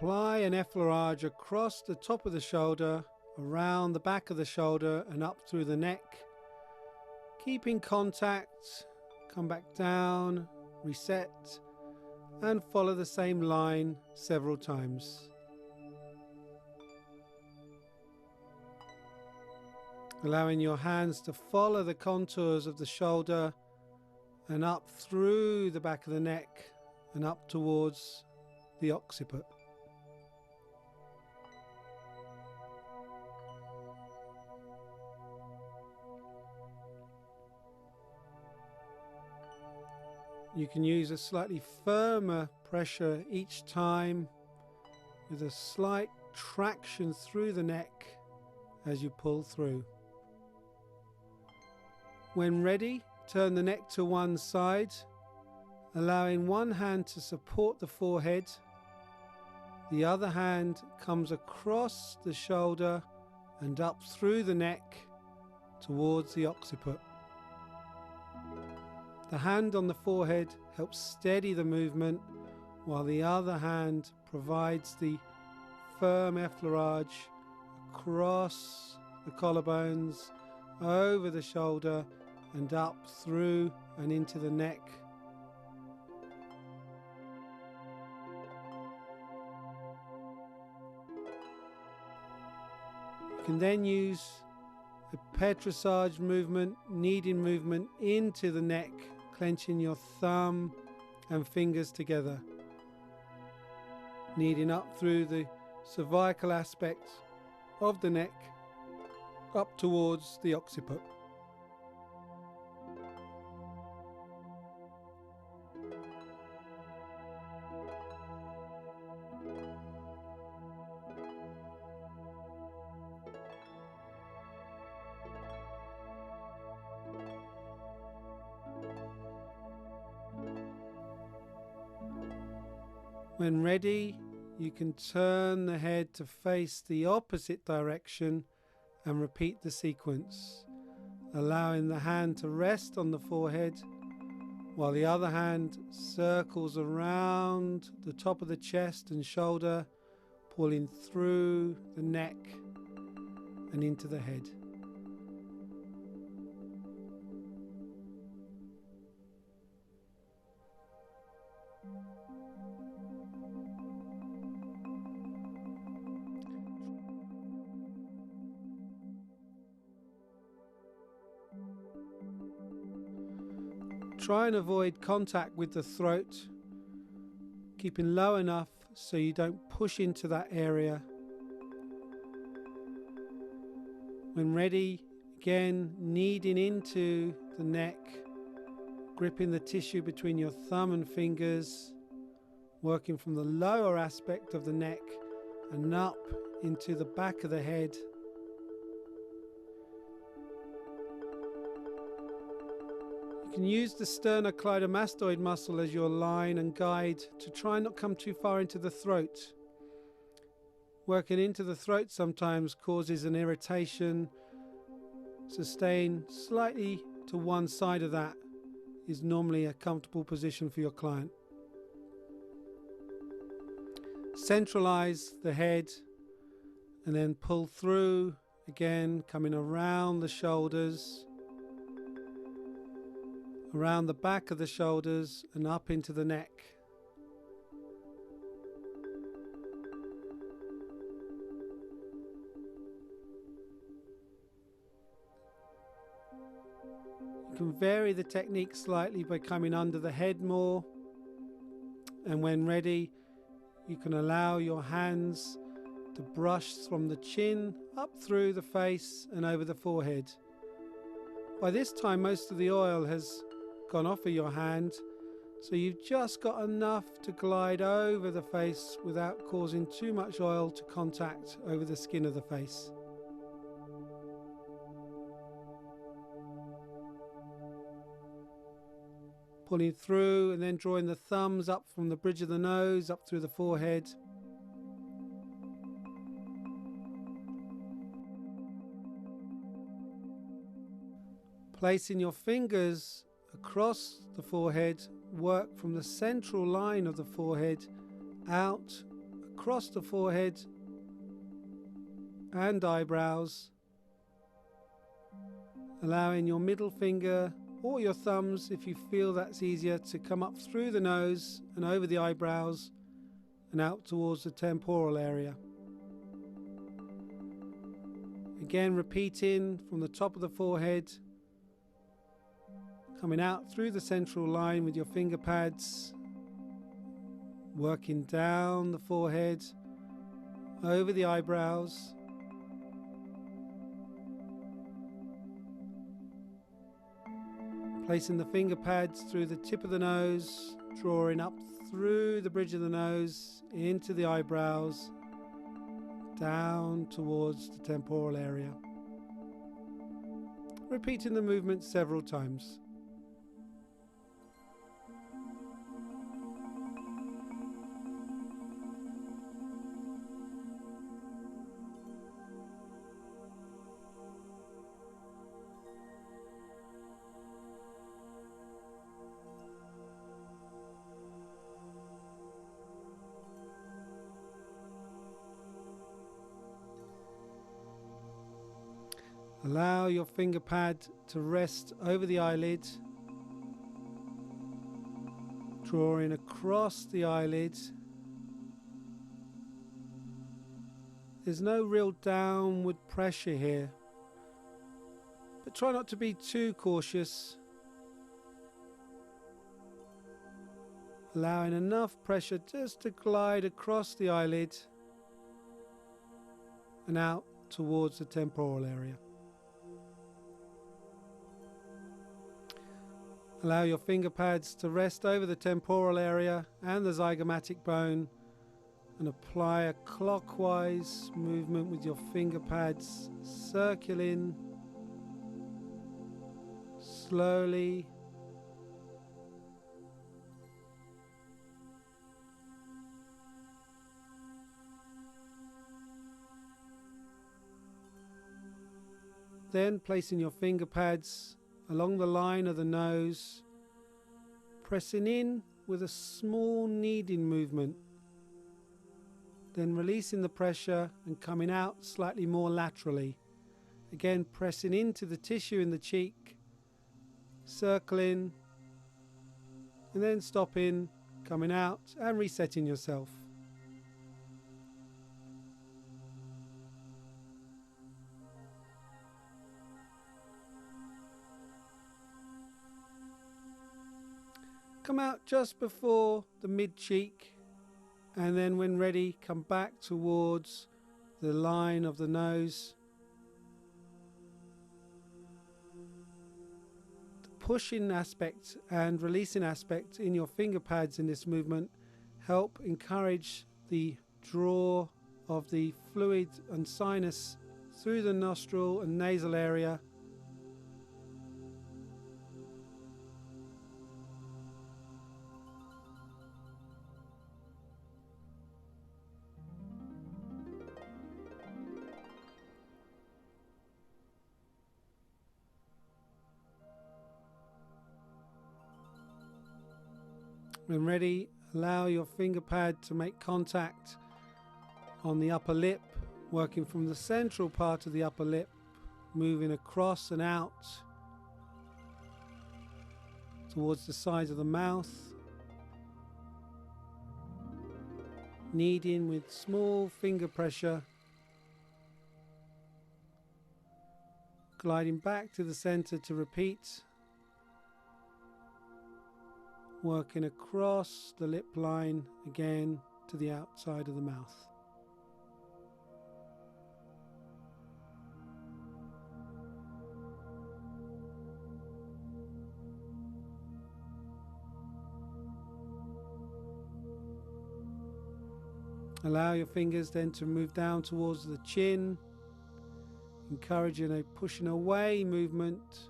Apply an effleurage across the top of the shoulder, around the back of the shoulder and up through the neck. Keep in contact, come back down, reset, and follow the same line several times. Allowing your hands to follow the contours of the shoulder and up through the back of the neck and up towards the occiput. You can use a slightly firmer pressure each time with a slight traction through the neck as you pull through. When ready, turn the neck to one side, allowing one hand to support the forehead. The other hand comes across the shoulder and up through the neck towards the occiput. The hand on the forehead helps steady the movement, while the other hand provides the firm effleurage across the collarbones, over the shoulder and up through and into the neck. You can then use a petrissage movement, kneading movement into the neck, clenching your thumb and fingers together, kneading up through the cervical aspect of the neck, up towards the occiput. When ready, you can turn the head to face the opposite direction and repeat the sequence, allowing the hand to rest on the forehead while the other hand circles around the top of the chest and shoulder, pulling through the neck and into the head. Try and avoid contact with the throat, keeping low enough so you don't push into that area. When ready, again kneading into the neck, gripping the tissue between your thumb and fingers, working from the lower aspect of the neck and up into the back of the head. You can use the sternocleidomastoid muscle as your line and guide to try and not come too far into the throat. Working into the throat sometimes causes an irritation, so staying slightly to one side of that is normally a comfortable position for your client. Centralize the head and then pull through, again coming around the shoulders, around the back of the shoulders and up into the neck. You can vary the technique slightly by coming under the head more, and when ready you can allow your hands to brush from the chin up through the face and over the forehead. By this time most of the oil has gone off of your hand, so you've just got enough to glide over the face without causing too much oil to contact over the skin of the face. Pulling through and then drawing the thumbs up from the bridge of the nose up through the forehead. Placing your fingers across the forehead, work from the central line of the forehead out across the forehead and eyebrows, allowing your middle finger or your thumbs, if you feel that's easier, to come up through the nose and over the eyebrows and out towards the temporal area. Again, repeating from the top of the forehead, coming out through the central line with your finger pads, working down the forehead, over the eyebrows, placing the finger pads through the tip of the nose, drawing up through the bridge of the nose, into the eyebrows, down towards the temporal area. Repeating the movement several times. Allow your finger pad to rest over the eyelid, drawing across the eyelid. There's no real downward pressure here, but try not to be too cautious. Allowing enough pressure just to glide across the eyelid and out towards the temporal area. Allow your finger pads to rest over the temporal area and the zygomatic bone, and apply a clockwise movement with your finger pads, circling slowly. Then placing your finger pads along the line of the nose, pressing in with a small kneading movement, then releasing the pressure and coming out slightly more laterally. Again, pressing into the tissue in the cheek, circling, and then stopping, coming out and resetting yourself. Come out just before the mid cheek, and then when ready, come back towards the line of the nose. The pushing aspect and releasing aspect in your finger pads in this movement help encourage the draw of the fluid and sinus through the nostril and nasal area. When ready, allow your finger pad to make contact on the upper lip, working from the central part of the upper lip, moving across and out towards the sides of the mouth, kneading with small finger pressure, gliding back to the center to repeat, working across the lip line again to the outside of the mouth. Allow your fingers then to move down towards the chin, encouraging a pushing away movement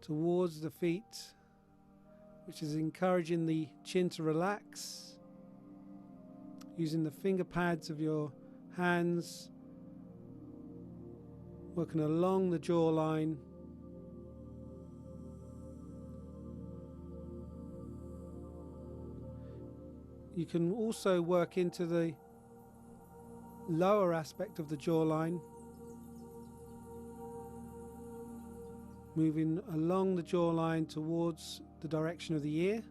towards the feet, which is encouraging the chin to relax, using the finger pads of your hands, working along the jawline, You can also work into the lower aspect of the jawline, moving along the jawline towards the direction of the ear.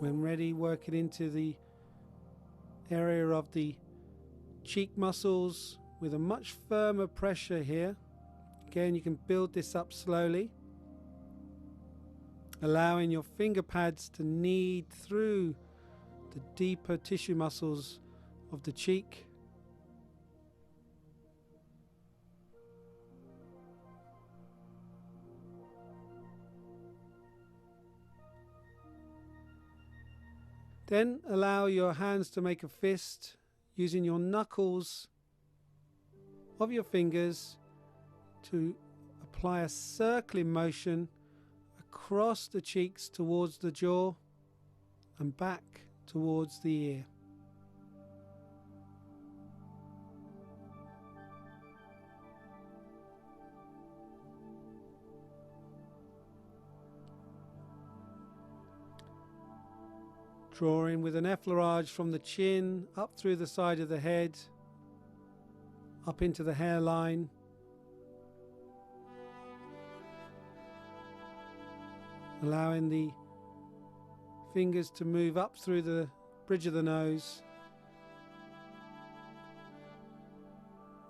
When ready, work it into the area of the cheek muscles with a much firmer pressure here. Again, you can build this up slowly, allowing your finger pads to knead through the deeper tissue muscles of the cheek. Then allow your hands to make a fist using your knuckles of your fingers to apply a circling motion across the cheeks towards the jaw and back towards the ear. Drawing with an effleurage from the chin up through the side of the head, up into the hairline, allowing the fingers to move up through the bridge of the nose.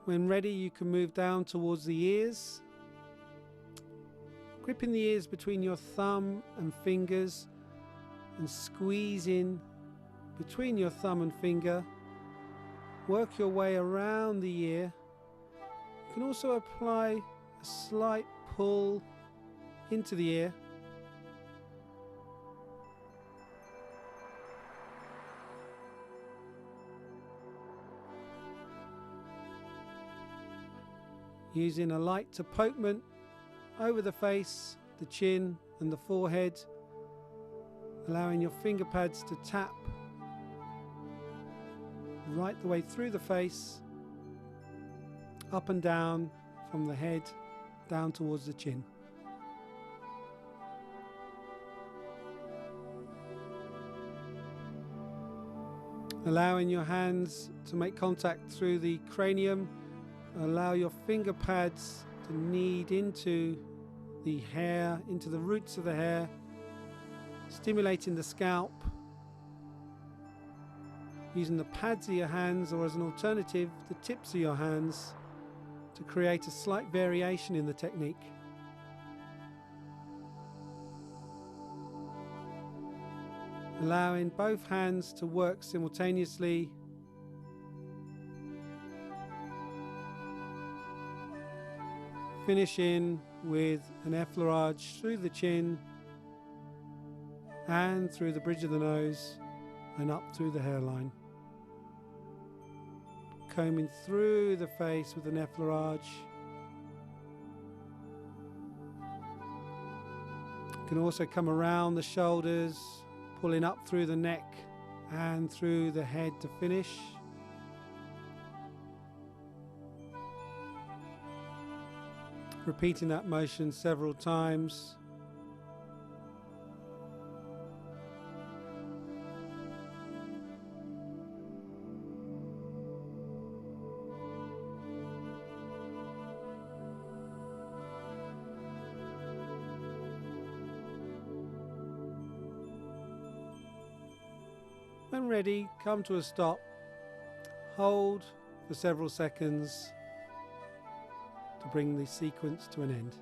When ready, you can move down towards the ears, gripping the ears between your thumb and fingers and squeeze in between your thumb and finger. Work your way around the ear. You can also apply a slight pull into the ear. Using a light pokeman over the face, the chin and the forehead, allowing your finger pads to tap right the way through the face, up and down from the head down towards the chin. Allowing your hands to make contact through the cranium, allow your finger pads to knead into the hair, into the roots of the hair, stimulating the scalp, using the pads of your hands, or as an alternative, the tips of your hands, to create a slight variation in the technique. Allowing both hands to work simultaneously, finishing with an effleurage through the chin and through the bridge of the nose and up through the hairline. Combing through the face with an effleurage. You can also come around the shoulders, pulling up through the neck and through the head to finish. Repeating that motion several times. When ready, come to a stop, hold for several seconds to bring the sequence to an end.